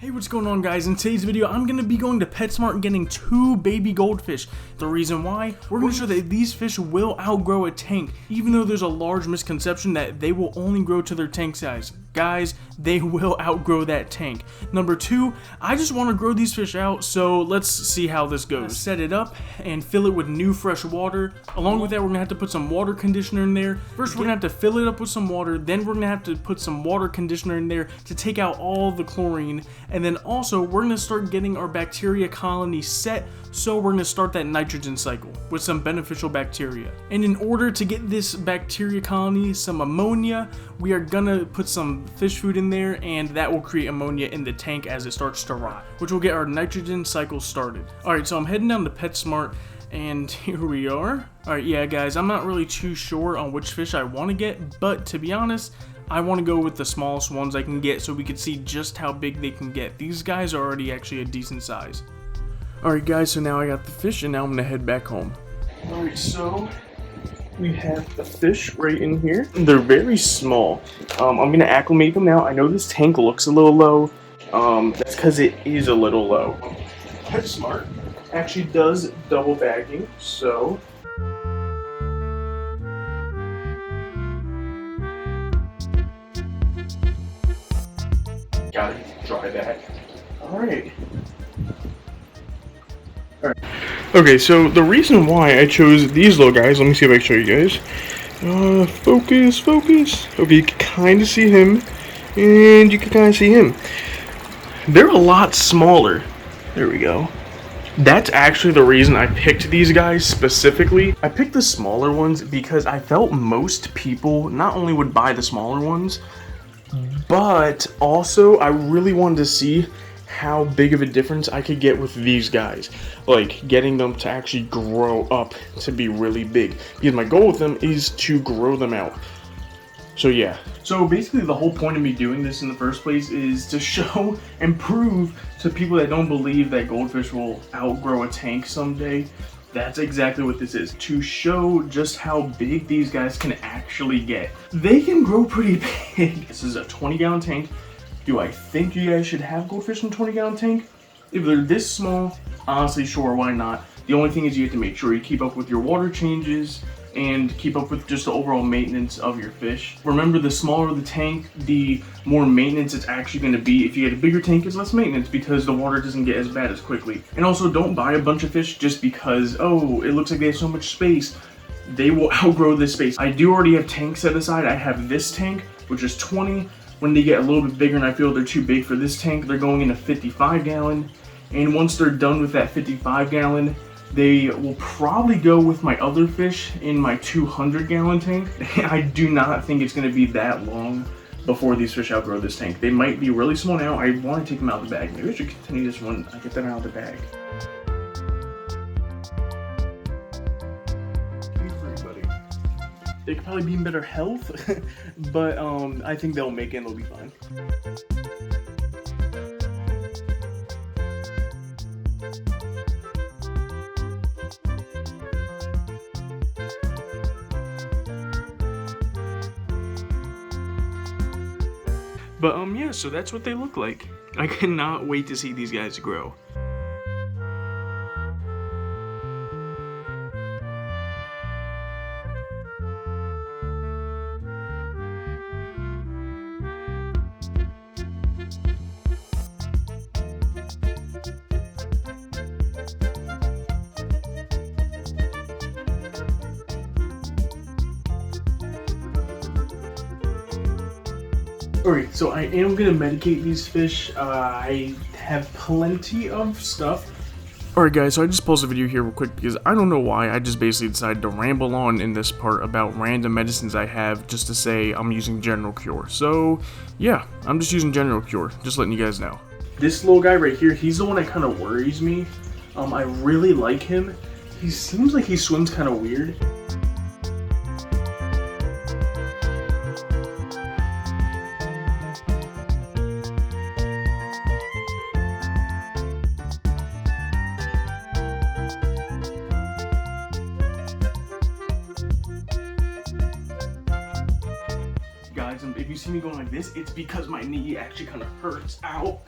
Hey, what's going on, guys? In today's video, I'm going to be going to PetSmart and getting 2 baby goldfish. The reason why? We're going to show that these fish will outgrow a tank, even though there's a large misconception that they will only grow to their tank size. Guys, they will outgrow that tank. Number 2, I just want to grow these fish out, so let's see how this goes. Set it up and fill it with new fresh water. Along with that, we're going to have to put some water conditioner in there. First, we're going to have to fill it up with some water, then we're going to have to put some water conditioner in there to take out all the chlorine. And then also, we're going to start getting our bacteria colony set, so we're going to start that nitrogen cycle with some beneficial bacteria. And in order to get this bacteria colony some ammonia, we are going to put some fish food in there, and that will create ammonia in the tank as it starts to rot, which will get our nitrogen cycle started. Alright, so I'm heading down to PetSmart, and here we are. Alright, yeah guys, I'm not really too sure on which fish I want to get, but to be honest, I want to go with the smallest ones I can get so we can see just how big they can get. These guys are already actually a decent size. Alright guys, so now I got the fish and now I'm going to head back home. Alright, so we have the fish right in here. They're very small. I'm going to acclimate them now. I know this tank looks a little low. That's because it is a little low. PetSmart actually does double bagging, so gotta dry that. Alright. Okay, so the reason why I chose these little guys, let me see if I can show you guys. Focus. Okay, you can kind of see him, and you can kind of see him. They're a lot smaller. There we go. That's actually the reason I picked these guys specifically. I picked the smaller ones because I felt most people not only would buy the smaller ones, but also I really wanted to see how big of a difference I could get with these guys, like getting them to actually grow up to be really big, because my goal with them is to grow them out. So yeah, so basically the whole point of me doing this in the first place is to show and prove to people that don't believe that goldfish will outgrow a tank someday. That's exactly what this is, to show just how big these guys can actually get. They can grow pretty big. This is a 20-gallon tank. Do I think you guys should have goldfish in a 20-gallon tank? If they're this small, honestly, sure, why not? The only thing is you have to make sure you keep up with your water changes and keep up with just the overall maintenance of your fish. Remember, the smaller the tank, the more maintenance it's actually going to be. If you get a bigger tank, it's less maintenance because the water doesn't get as bad as quickly. And also, don't buy a bunch of fish just because, oh, it looks like they have so much space. They will outgrow this space. I do already have tanks set aside. I have this tank, which is 20. When they get a little bit bigger and I feel they're too big for this tank, they're going in a 55-gallon. And once they're done with that 55-gallon, they will probably go with my other fish in my 200-gallon tank. I do not think it's going to be that long before these fish outgrow this tank. They might be really small now. I want to take them out of the bag. Maybe I should continue this when I get them out of the bag. They could probably be in better health, but I think they'll make it and they'll be fine. But yeah, so that's what they look like. I cannot wait to see these guys grow. Alright, so I am going to medicate these fish. I have plenty of stuff. Alright guys, so I just paused the video here real quick because I don't know why. I just basically decided to ramble on in this part about random medicines I have just to say I'm using General Cure. So yeah, I'm just using General Cure, just letting you guys know. This little guy right here, he's the one that kind of worries me. I really like him. He seems like he swims kind of weird. Guys, if you see me going like this, it's because my knee actually kind of hurts. Ow.